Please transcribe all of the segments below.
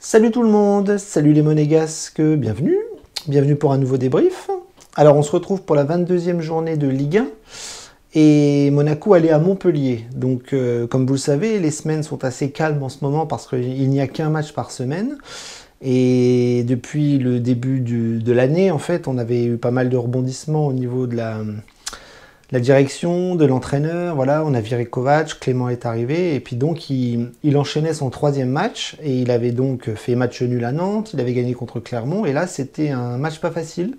Salut tout le monde, salut les monégasques, bienvenue pour un nouveau débrief. Alors on se retrouve pour la 22e journée de Ligue 1 et Monaco allait à Montpellier. Donc comme vous le savez, les semaines sont assez calmes en ce moment parce qu'il n'y a qu'un match par semaine. Et depuis le début de l'année, en fait, on avait eu pas mal de rebondissements au niveau de la direction, de l'entraîneur. Voilà, on a viré Kovac, Clément est arrivé, et puis donc il enchaînait son 3e match, et il avait donc fait match nul à Nantes, il avait gagné contre Clermont, et là c'était un match pas facile.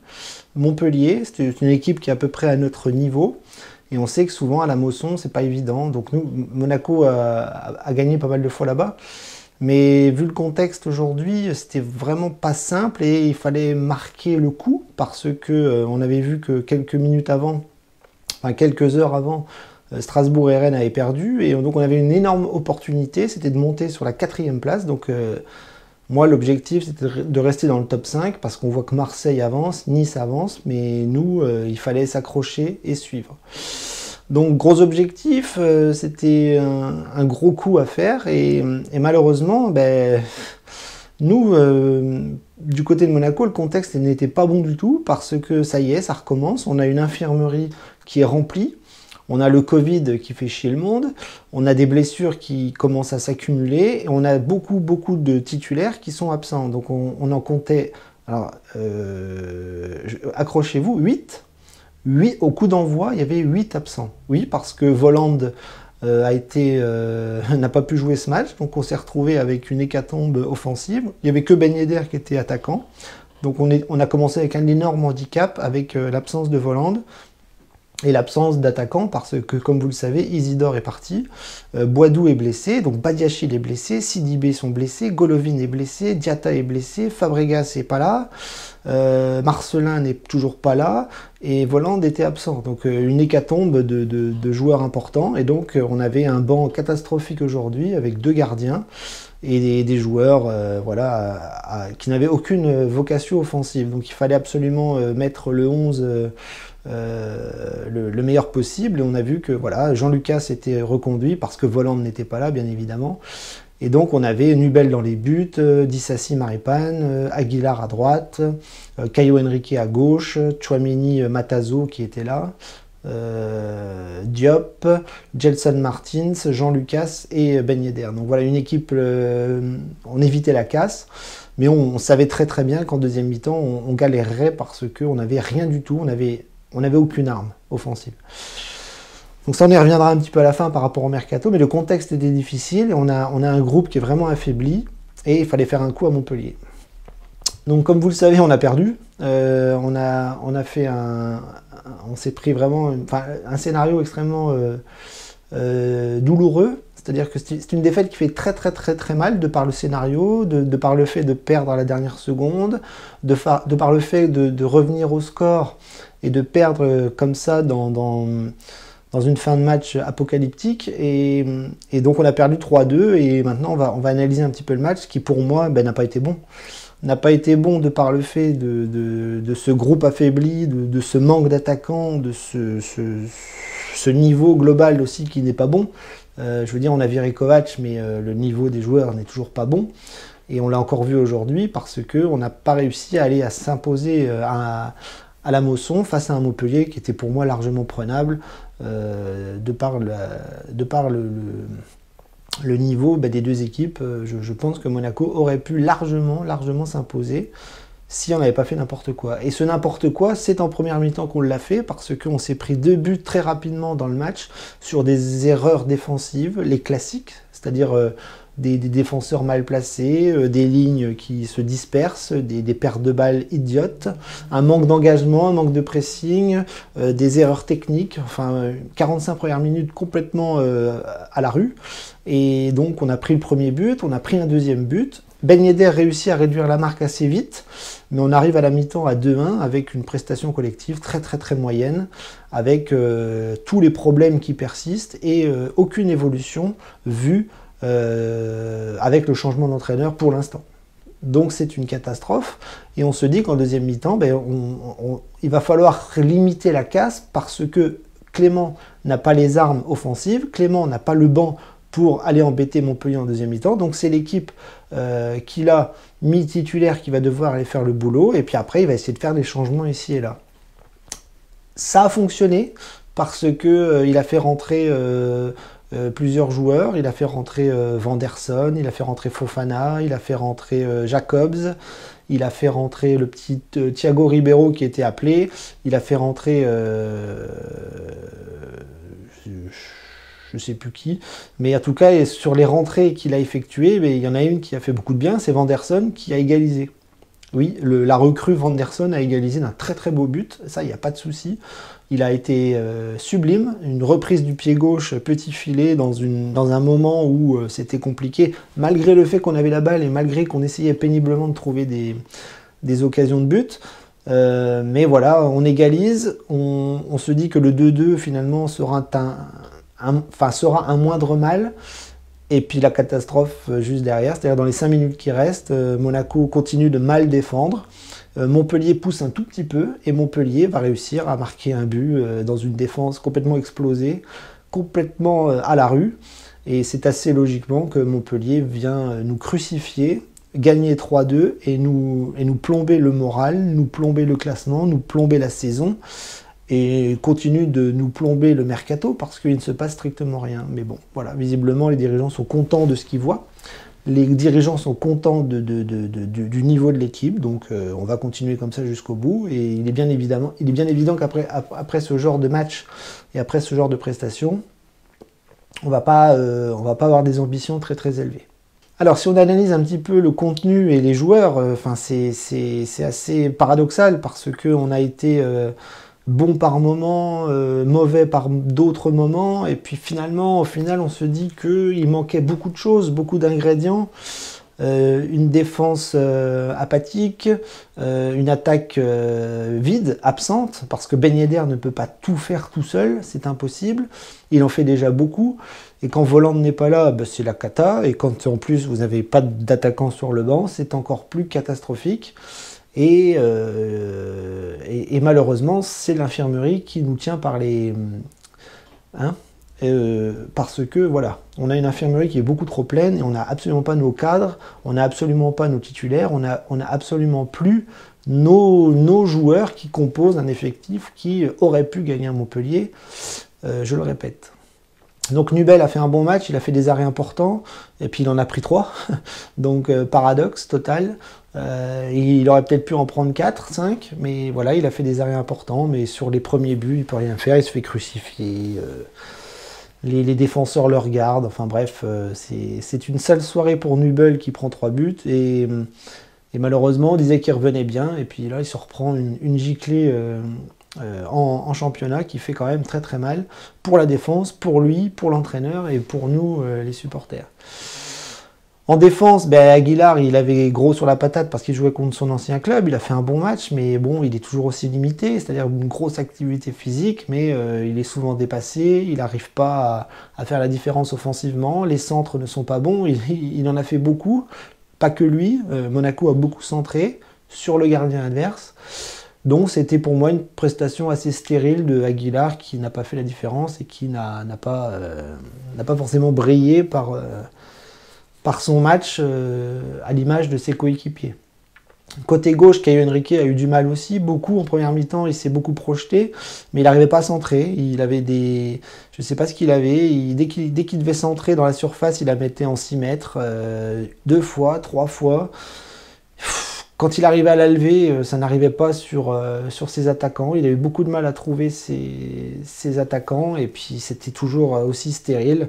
Montpellier, c'est une équipe qui est à peu près à notre niveau, et on sait que souvent à la Mosson, c'est pas évident. Donc nous, Monaco a gagné pas mal de fois là-bas. Mais vu le contexte aujourd'hui, c'était vraiment pas simple et il fallait marquer le coup parce que on avait vu que quelques minutes avant, enfin quelques heures avant, Strasbourg et Rennes avaient perdu et donc on avait une énorme opportunité, c'était de monter sur la 4e place. Donc moi l'objectif c'était de rester dans le top 5 parce qu'on voit que Marseille avance, Nice avance, mais nous il fallait s'accrocher et suivre. Donc gros objectif, c'était un gros coup à faire et malheureusement, nous, du côté de Monaco, le contexte n'était pas bon du tout parce que ça y est, ça recommence. On a une infirmerie qui est remplie, on a le Covid qui fait chier le monde, on a des blessures qui commencent à s'accumuler et on a beaucoup de titulaires qui sont absents. Donc on en comptait, alors accrochez-vous, 8 au coup d'envoi, il y avait 8 absents. Oui, parce que Voland n'a pas pu jouer ce match, donc on s'est retrouvé avec une hécatombe offensive. Il n'y avait que Ben Yedder qui était attaquant. Donc on a commencé avec un énorme handicap avec l'absence de Voland et l'absence d'attaquant parce que, comme vous le savez, Isidore est parti, Boadou est blessé, donc Badiachil est blessé, Sidibé sont blessés, Golovin est blessé, Diatta est blessé, Fabregas n'est pas là, Marcelin n'est toujours pas là, et Voland était absent. Donc une hécatombe de joueurs importants, et donc on avait un banc catastrophique aujourd'hui avec 2 gardiens et des joueurs qui n'avaient aucune vocation offensive. Donc il fallait absolument mettre le 11 le meilleur possible, et on a vu que voilà, Jean-Lucas était reconduit parce que Voland n'était pas là, bien évidemment. Et donc on avait Nubel dans les buts, Dissassi Maripane, Aguilar à droite, Caio Henrique à gauche, Tchouaméni Matazo qui était là, Diop, Gelson Martins, Jean-Lucas et Ben Yedder. Donc voilà une équipe, on évitait la casse. Mais on savait très bien qu'en deuxième mi-temps, on galérerait parce qu'on n'avait rien du tout, on n'avait aucune arme offensive. Donc ça, on y reviendra un petit peu à la fin par rapport au mercato, mais le contexte était difficile, et on a un groupe qui est vraiment affaibli, et il fallait faire un coup à Montpellier. Donc comme vous le savez, on a perdu, on s'est pris vraiment un scénario extrêmement douloureux. C'est-à-dire que c'est une défaite qui fait très mal de par le scénario, de par le fait de perdre à la dernière seconde, de par le fait de revenir au score et de perdre comme ça dans une fin de match apocalyptique. Et donc on a perdu 3-2 et maintenant on va analyser un petit peu le match qui pour moi n'a pas été bon. N'a pas été bon de par le fait de ce groupe affaibli, de ce manque d'attaquants, de ce niveau global aussi qui n'est pas bon. Je veux dire, on a viré Kovac, mais le niveau des joueurs n'est toujours pas bon. Et on l'a encore vu aujourd'hui parce qu'on n'a pas réussi à s'imposer à la Mosson face à un Montpellier qui était pour moi largement prenable de par le niveau des deux équipes. Je pense que Monaco aurait pu largement s'imposer si on n'avait pas fait n'importe quoi. Et ce n'importe quoi, c'est en première mi-temps qu'on l'a fait parce qu'on s'est pris 2 buts très rapidement dans le match sur des erreurs défensives, les classiques, c'est-à-dire des défenseurs mal placés, des lignes qui se dispersent, des pertes de balles idiotes, un manque d'engagement, un manque de pressing, des erreurs techniques, 45 premières minutes complètement à la rue. Et donc on a pris le premier but, on a pris un deuxième but. Ben Yedder réussit à réduire la marque assez vite, mais on arrive à la mi-temps à 2-1 avec une prestation collective très moyenne, avec tous les problèmes qui persistent et aucune évolution vue avec le changement d'entraîneur pour l'instant. Donc c'est une catastrophe, et on se dit qu'en deuxième mi-temps, il va falloir limiter la casse parce que Clément n'a pas les armes offensives, Clément n'a pas le banc pour aller embêter Montpellier en deuxième mi-temps. Donc c'est l'équipe qu'il a mis titulaire qui va devoir aller faire le boulot, et puis après il va essayer de faire des changements ici et là. Ça a fonctionné parce que il a fait rentrer plusieurs joueurs, il a fait rentrer Vanderson, il a fait rentrer Fofana, il a fait rentrer Jacobs, il a fait rentrer le petit Thiago Ribeiro qui était appelé, il a fait rentrer je sais plus qui, mais en tout cas sur les rentrées qu'il a effectuées, il y en a une qui a fait beaucoup de bien, c'est Vanderson qui a égalisé. Oui, la recrue Vanderson a égalisé d'un très très beau but, ça il n'y a pas de souci. Il a été sublime, une reprise du pied gauche, petit filet, dans un moment où c'était compliqué, malgré le fait qu'on avait la balle et malgré qu'on essayait péniblement de trouver des occasions de but. Mais voilà, on égalise, on se dit que le 2-2 finalement sera un moindre mal. Et puis la catastrophe juste derrière, c'est-à-dire dans les 5 minutes qui restent, Monaco continue de mal défendre. Montpellier pousse un tout petit peu et Montpellier va réussir à marquer un but dans une défense complètement explosée, complètement à la rue. Et c'est assez logiquement que Montpellier vient nous crucifier, gagner 3-2 et nous plomber le moral, nous plomber le classement, nous plomber la saison. Et continue de nous plomber le mercato parce qu'il ne se passe strictement rien. Mais bon, voilà, visiblement les dirigeants sont contents de ce qu'ils voient. Les dirigeants sont contents du niveau de l'équipe, donc on va continuer comme ça jusqu'au bout. Et il est bien évident qu'après ce genre de match et après ce genre de prestations, on va pas avoir des ambitions très très élevées. Alors si on analyse un petit peu le contenu et les joueurs, c'est assez paradoxal parce qu'on a été bon par moments, mauvais par d'autres moments, et puis finalement, au final, on se dit qu'il manquait beaucoup de choses, beaucoup d'ingrédients, une défense apathique, une attaque vide, absente, parce que Ben Yedder ne peut pas tout faire tout seul, c'est impossible, il en fait déjà beaucoup, et quand Voland n'est pas là, ben, c'est la cata, et quand en plus vous n'avez pas d'attaquant sur le banc, c'est encore plus catastrophique. Et malheureusement, c'est l'infirmerie qui nous tient par les... parce que, voilà, on a une infirmerie qui est beaucoup trop pleine et on n'a absolument pas nos cadres, on n'a absolument pas nos titulaires, on n'a absolument plus nos joueurs qui composent un effectif qui aurait pu gagner à Montpellier, je le répète. Donc Nubel a fait un bon match, il a fait des arrêts importants, et puis il en a pris 3, donc paradoxe total. Il aurait peut-être pu en prendre 4, 5, mais voilà, il a fait des arrêts importants, mais sur les premiers buts, il ne peut rien faire, il se fait crucifier, les défenseurs le regardent, enfin bref, c'est une sale soirée pour Nubel qui prend 3 buts, et malheureusement, on disait qu'il revenait bien, et puis là, il se reprend une giclée en championnat qui fait quand même très très mal pour la défense, pour lui, pour l'entraîneur et pour nous, les supporters. En défense, ben Aguilar, il avait gros sur la patate parce qu'il jouait contre son ancien club. Il a fait un bon match, mais bon, il est toujours aussi limité, c'est-à-dire une grosse activité physique, mais il est souvent dépassé, il n'arrive pas à faire la différence offensivement. Les centres ne sont pas bons, il en a fait beaucoup, pas que lui. Monaco a beaucoup centré sur le gardien adverse. Donc c'était pour moi une prestation assez stérile de Aguilar qui n'a pas fait la différence et qui n'a pas forcément brillé par son match à l'image de ses coéquipiers. Côté gauche, Caio Henrique a eu du mal aussi, beaucoup en première mi-temps, il s'est beaucoup projeté, mais il n'arrivait pas à centrer, il avait des... je ne sais pas ce qu'il avait, dès qu'il devait centrer dans la surface, il la mettait en 6 mètres, 2 fois, 3 fois. Quand il arrivait à la lever, ça n'arrivait pas sur ses attaquants. Il a eu beaucoup de mal à trouver ses attaquants. Et puis, c'était toujours aussi stérile.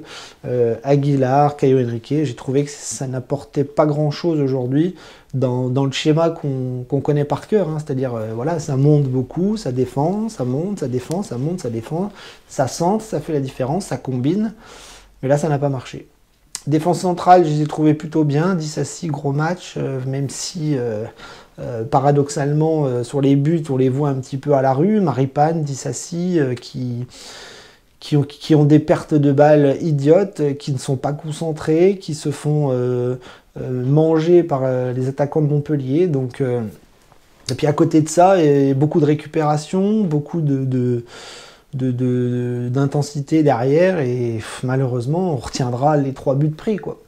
Aguilar, Caio Henrique, j'ai trouvé que ça n'apportait pas grand-chose aujourd'hui dans le schéma qu'on connaît par cœur. Hein. C'est-à-dire, voilà, ça monte beaucoup, ça défend, ça monte, ça défend, ça monte, ça défend. Ça centre, ça fait la différence, ça combine. Mais là, ça n'a pas marché. Défense centrale, je les ai trouvés plutôt bien, 10-6, gros match, même si paradoxalement sur les buts on les voit un petit peu à la rue. Maripane, 10-6, qui ont des pertes de balles idiotes, qui ne sont pas concentrés, qui se font manger par les attaquants de Montpellier. Donc, et puis à côté de ça, beaucoup de récupération, beaucoup de d'intensité derrière, et malheureusement, on retiendra les 3 buts pris, quoi.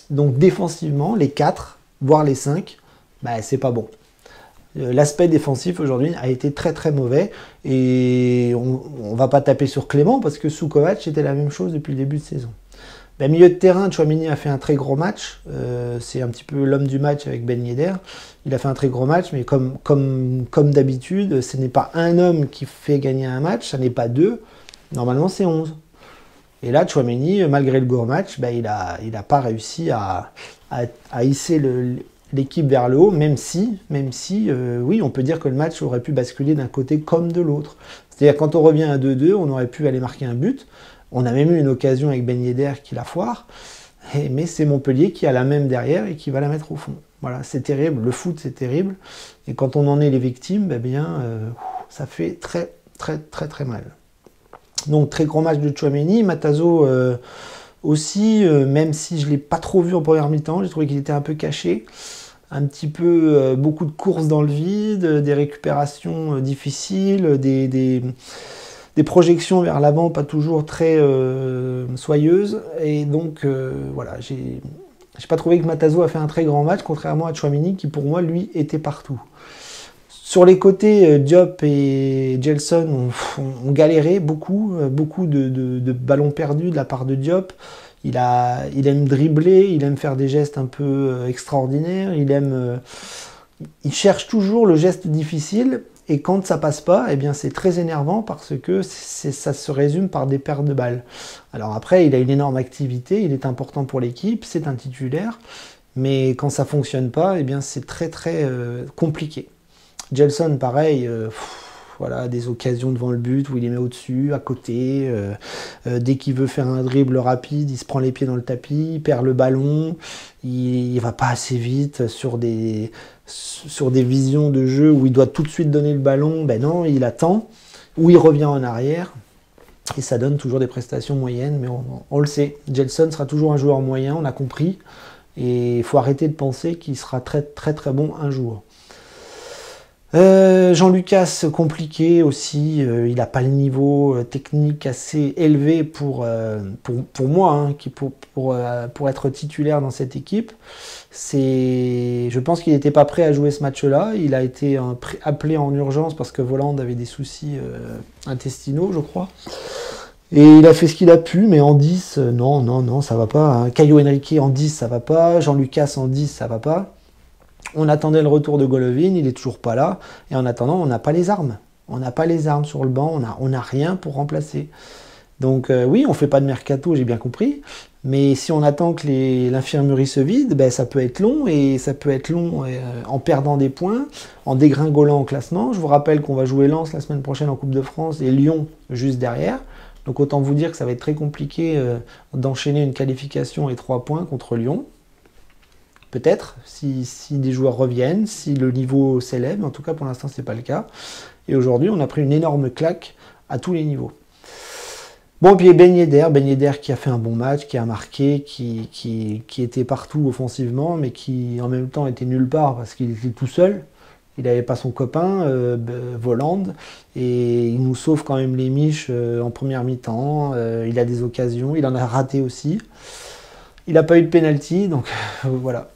Donc défensivement, les 4, voire les 5, bah, c'est pas bon. L'aspect défensif aujourd'hui a été très très mauvais, et on va pas taper sur Clément parce que sous Kovac c'était la même chose depuis le début de saison. Ben, milieu de terrain, Tchouaméni a fait un très gros match, c'est un petit peu l'homme du match avec Ben Yedder. Il a fait un très gros match, mais comme d'habitude, ce n'est pas un homme qui fait gagner un match, ça n'est pas 2, normalement c'est 11. Et là, Tchouaméni, malgré le gros match, ben, il a pas réussi à hisser l'équipe vers le haut, même si oui, on peut dire que le match aurait pu basculer d'un côté comme de l'autre. C'est-à-dire quand on revient à 2-2, on aurait pu aller marquer un but. On a même eu une occasion avec Ben Yedder qui la foire, mais c'est Montpellier qui a la même derrière et qui va la mettre au fond. Voilà, c'est terrible, le foot c'est terrible, et quand on en est les victimes, ça fait très très très très mal. Donc très gros match de Tchouaméni, Matazo aussi, même si je ne l'ai pas trop vu en première mi-temps, j'ai trouvé qu'il était un peu caché. Un petit peu beaucoup de courses dans le vide, des récupérations difficiles, des projections vers l'avant pas toujours très soyeuses. Et donc voilà, j'ai pas trouvé que Matazo a fait un très grand match, contrairement à Tchouaméni qui pour moi lui était partout. Sur les côtés, Diop et Gelson ont galéré beaucoup de ballons perdus de la part de Diop. Il aime dribbler, il aime faire des gestes un peu extraordinaires, il cherche toujours le geste difficile, et quand ça passe pas, eh bien c'est très énervant parce que ça se résume par des pertes de balles. Alors après, il a une énorme activité, il est important pour l'équipe, c'est un titulaire, mais quand ça fonctionne pas, eh bien c'est très très compliqué. Gelson, pareil, voilà, des occasions devant le but où il les met au-dessus, à côté. Dès qu'il veut faire un dribble rapide, il se prend les pieds dans le tapis, il perd le ballon, il va pas assez vite sur des visions de jeu où il doit tout de suite donner le ballon. Ben non, il attend, ou il revient en arrière. Et ça donne toujours des prestations moyennes, mais on le sait. Gelson sera toujours un joueur moyen, on a compris. Et il faut arrêter de penser qu'il sera très très très bon un jour. Jean-Lucas, compliqué aussi, il n'a pas le niveau technique assez élevé pour moi, hein, pour être titulaire dans cette équipe. Je pense qu'il n'était pas prêt à jouer ce match-là, il a été appelé en urgence parce que Voland avait des soucis intestinaux, je crois. Et il a fait ce qu'il a pu, mais en 10, non, ça va pas. Hein. Caio Henrique en 10, ça va pas. Jean-Lucas en 10, ça va pas. On attendait le retour de Golovin, il est toujours pas là. Et en attendant, on n'a pas les armes. On n'a pas les armes sur le banc, on n'a rien pour remplacer. Donc oui, on fait pas de mercato, j'ai bien compris. Mais si on attend que l'infirmerie se vide, ben, ça peut être long. Et ça peut être long en perdant des points, en dégringolant au classement. Je vous rappelle qu'on va jouer Lens la semaine prochaine en Coupe de France et Lyon juste derrière. Donc autant vous dire que ça va être très compliqué d'enchaîner une qualification et 3 points contre Lyon. Peut-être, si des joueurs reviennent, si le niveau s'élève, mais en tout cas pour l'instant c'est pas le cas. Et aujourd'hui on a pris une énorme claque à tous les niveaux. Bon, puis Ben Yedder qui a fait un bon match, qui a marqué, qui était partout offensivement, mais qui en même temps était nulle part parce qu'il était tout seul. Il n'avait pas son copain, Voland, et il nous sauve quand même les miches en première mi-temps. Il a des occasions, il en a raté aussi. Il n'a pas eu de penalty, donc voilà.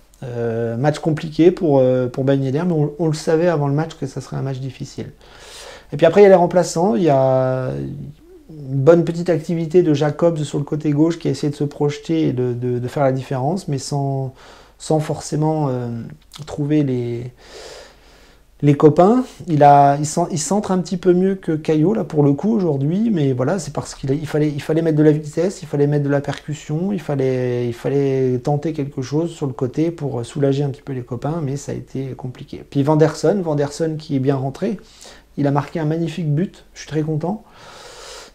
Match compliqué pour Ben Yedder, mais on le savait avant le match que ça serait un match difficile. Et puis après, il y a les remplaçants. Il y a une bonne petite activité de Jacobs sur le côté gauche qui a essayé de se projeter et de faire la différence, mais sans forcément trouver les copains. Il centre un petit peu mieux que Caio là pour le coup aujourd'hui, mais voilà, c'est parce qu'il fallait mettre de la vitesse, il fallait mettre de la percussion, il fallait tenter quelque chose sur le côté pour soulager un petit peu les copains, mais ça a été compliqué. Puis Vanderson qui est bien rentré, il a marqué un magnifique but, je suis très content,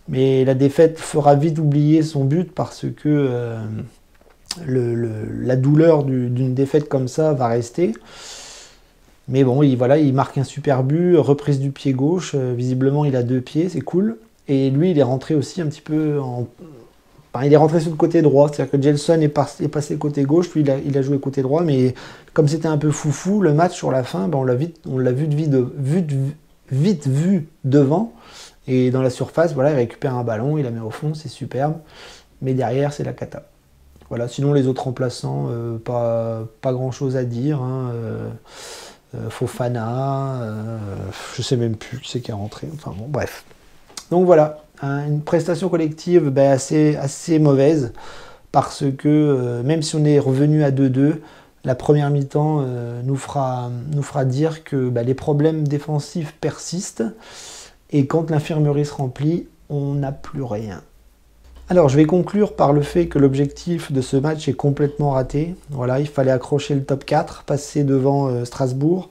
mais la défaite fera vite oublier son but parce que la douleur d'une défaite comme ça va rester. Mais bon, il marque un super but, reprise du pied gauche, visiblement il a 2 pieds, c'est cool. Et lui, il est rentré aussi un petit peu il est rentré sur le côté droit, c'est-à-dire que Gelson est passé côté gauche, lui il a joué côté droit, mais comme c'était un peu foufou, le match sur la fin, on l'a vite vu devant, Et dans la surface, voilà, il récupère un ballon, il la met au fond, c'est superbe. Mais derrière, c'est la cata. Voilà, sinon les autres remplaçants, pas grand chose à dire. Hein, Fofana, je sais même plus qui c'est qui est rentré. Enfin bon, bref. Donc voilà, hein, une prestation collective assez mauvaise. Parce que même si on est revenu à 2-2, la première mi-temps nous fera dire que les problèmes défensifs persistent. Et quand l'infirmerie se remplit, on n'a plus rien. Alors, je vais conclure par le fait que l'objectif de ce match est complètement raté. Voilà, il fallait accrocher le top 4, passer devant Strasbourg.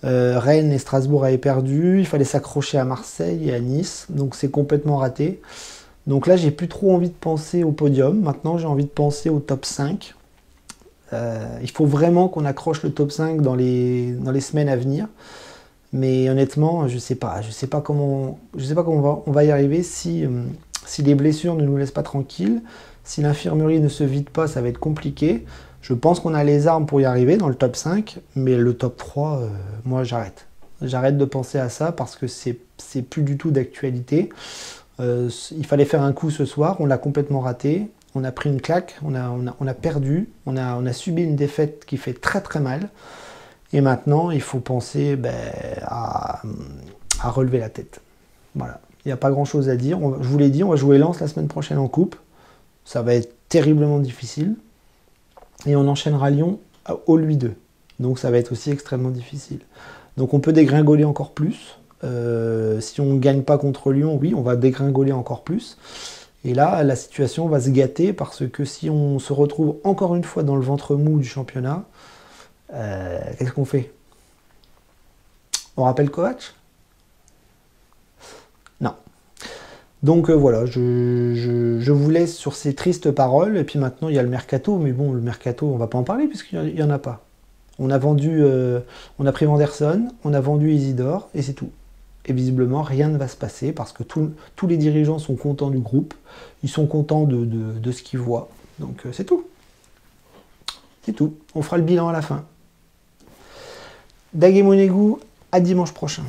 Rennes et Strasbourg avaient perdu. Il fallait s'accrocher à Marseille et à Nice. Donc, c'est complètement raté. Donc là, j'ai plus trop envie de penser au podium. Maintenant, j'ai envie de penser au top 5. Il faut vraiment qu'on accroche le top 5 dans les semaines à venir. Mais honnêtement, je sais pas comment on va y arriver si les blessures ne nous laissent pas tranquilles, si l'infirmerie ne se vide pas, ça va être compliqué. Je pense qu'on a les armes pour y arriver dans le top 5, mais le top 3, moi j'arrête. J'arrête de penser à ça parce que c'est plus du tout d'actualité. Il fallait faire un coup ce soir, on l'a complètement raté. On a pris une claque, on a perdu, on a subi une défaite qui fait très très mal. Et maintenant, il faut penser à relever la tête. Voilà. Il n'y a pas grand-chose à dire. Je vous l'ai dit, on va jouer Lens la semaine prochaine en coupe. Ça va être terriblement difficile. Et on enchaînera Lyon au Louis II. Donc ça va être aussi extrêmement difficile. Donc on peut dégringoler encore plus. Si on ne gagne pas contre Lyon, oui, on va dégringoler encore plus. Et là, la situation va se gâter parce que si on se retrouve encore une fois dans le ventre mou du championnat, qu'est-ce qu'on fait? On rappelle Kovac? Non. Donc voilà, je vous laisse sur ces tristes paroles. Et puis maintenant, il y a le mercato. Mais bon, le mercato, on va pas en parler puisqu'il n'y en a pas. On a pris Vanderson, on a vendu Isidore et c'est tout. Et visiblement, rien ne va se passer parce que tous les dirigeants sont contents du groupe. Ils sont contents de ce qu'ils voient. Donc c'est tout. C'est tout. On fera le bilan à la fin. Daguet Monégou, à dimanche prochain.